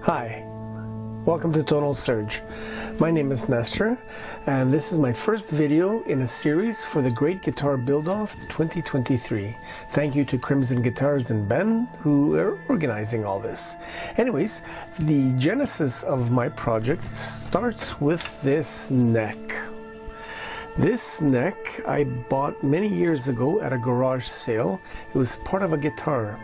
Hi, welcome to Tonal Surge. My name is Nestor, and this is my first video in a series for the Great Guitar Build-Off 2023. Thank you to Crimson Guitars and Ben, who are organizing all this. Anyways, the genesis of my project starts with this neck. This neck I bought many years ago at a garage sale. It was part of a guitar.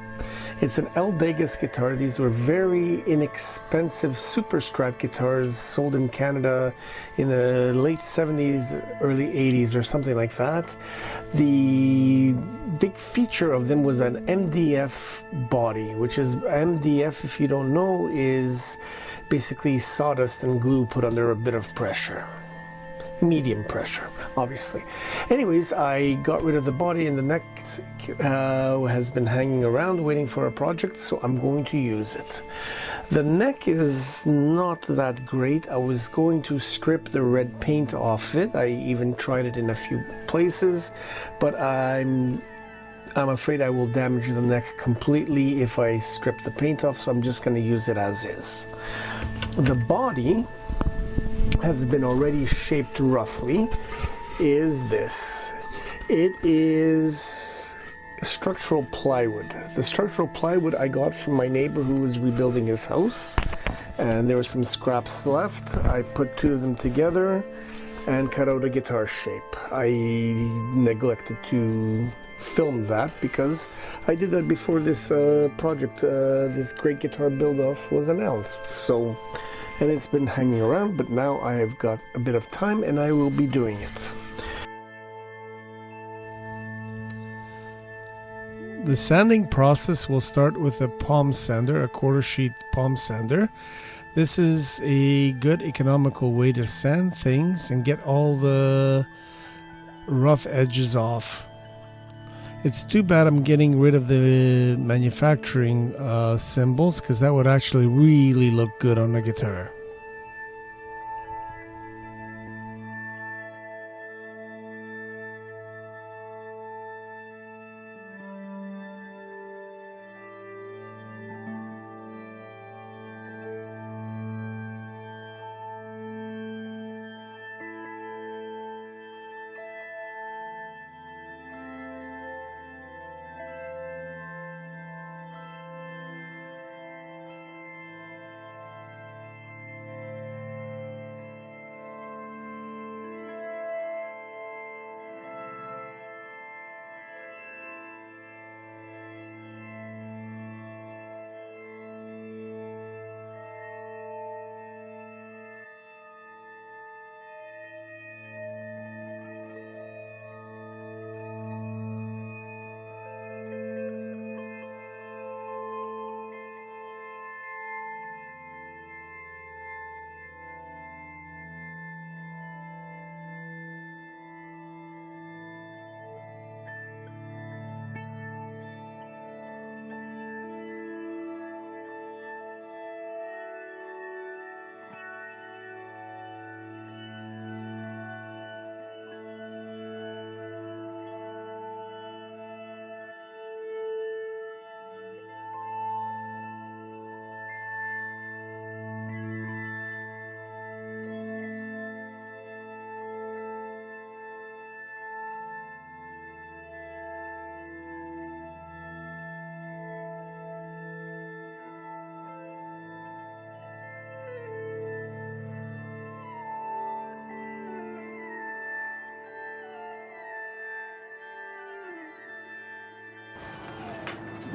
It's an L. Degas guitar. These were very inexpensive super strat guitars sold in Canada in the late 70s, early 80s or something like that. The big feature of them was an MDF body, which is MDF, if you don't know, is basically sawdust and glue put under a bit of pressure. Medium pressure, obviously. Anyways, I got rid of the body, and the neck has been hanging around waiting for a project, so I'm going to use it. The neck is not that great. I was going to strip the red paint off it. I even tried it in a few places, but I'm afraid I will damage the neck completely if I strip the paint off, so I'm just going to use it as is. The body has been already shaped roughly. Is this? It is structural plywood. The structural plywood I got from my neighbor who was rebuilding his house, and there were some scraps left. I put two of them together and cut out a guitar shape. I neglected to film that because I did that before this project, this Great Guitar Build-Off was announced. So, and it's been hanging around, but now I have got a bit of time and I will be doing it. The sanding process will start with a palm sander, a quarter sheet palm sander. This is a good economical way to sand things and get all the rough edges off. It's too bad I'm getting rid of the manufacturing symbols, because that would actually really look good on a guitar.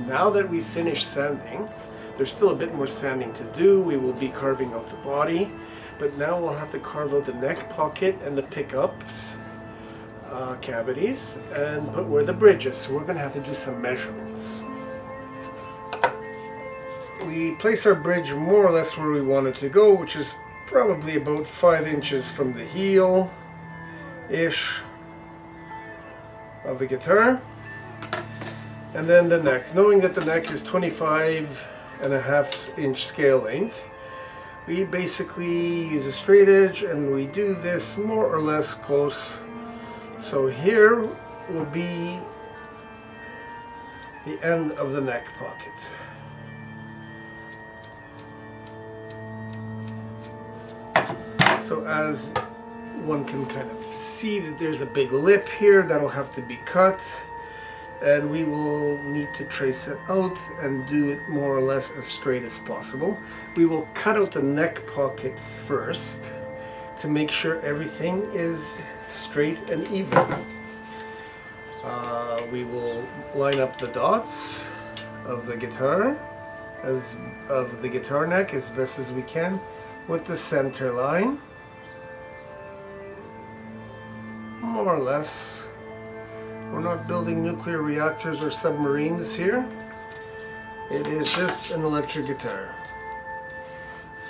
Now that we've finished sanding, there's still a bit more sanding to do. We will be carving out the body, but now we'll have to carve out the neck pocket and the pickups cavities and put where the bridge is. So we're going to have to do some measurements. We place our bridge more or less where we want it to go, which is probably about 5 inches from the heel-ish of the guitar. And then the neck. Knowing that the neck is 25.5-inch scale length, we basically use a straight edge and we do this more or less close. So here will be the end of the neck pocket. So as one can kind of see that there's a big lip here that'll have to be cut, and we will need to trace it out and do it more or less as straight as possible. We will cut out the neck pocket first to make sure everything is straight and even. We will line up the dots of the guitar neck as best as we can with the center line, more or less. We're not building nuclear reactors or submarines here. It is just an electric guitar.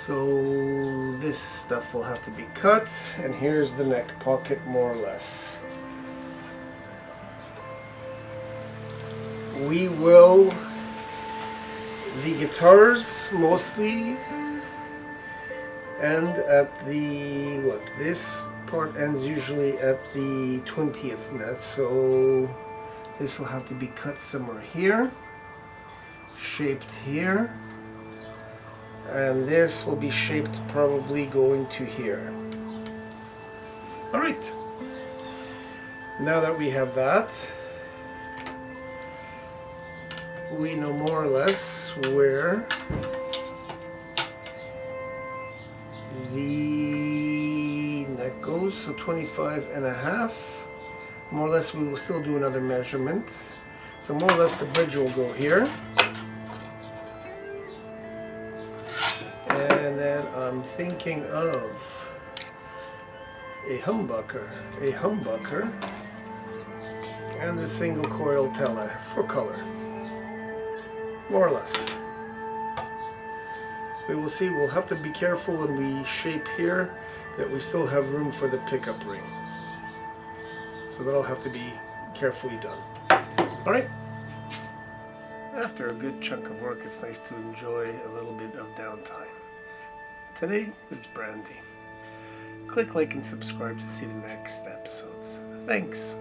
So this stuff will have to be cut, and here's the neck pocket more or less. We will, the guitars mostly end at the, this part ends usually at the 20th net, so this will have to be cut somewhere here, shaped here, and this will be shaped probably going to here. Alright, now that we have that, we know more or less where the neck goes, so 25.5. More or less we will still do another measurement. So more or less the bridge will go here. And then I'm thinking of a humbucker, and a single coil teller for color. More or less. We will see. We'll have to be careful when we shape here that we still have room for the pickup ring. So that'll have to be carefully done. Alright. After a good chunk of work, it's nice to enjoy a little bit of downtime. Today, it's brandy. Click like and subscribe to see the next episodes. Thanks.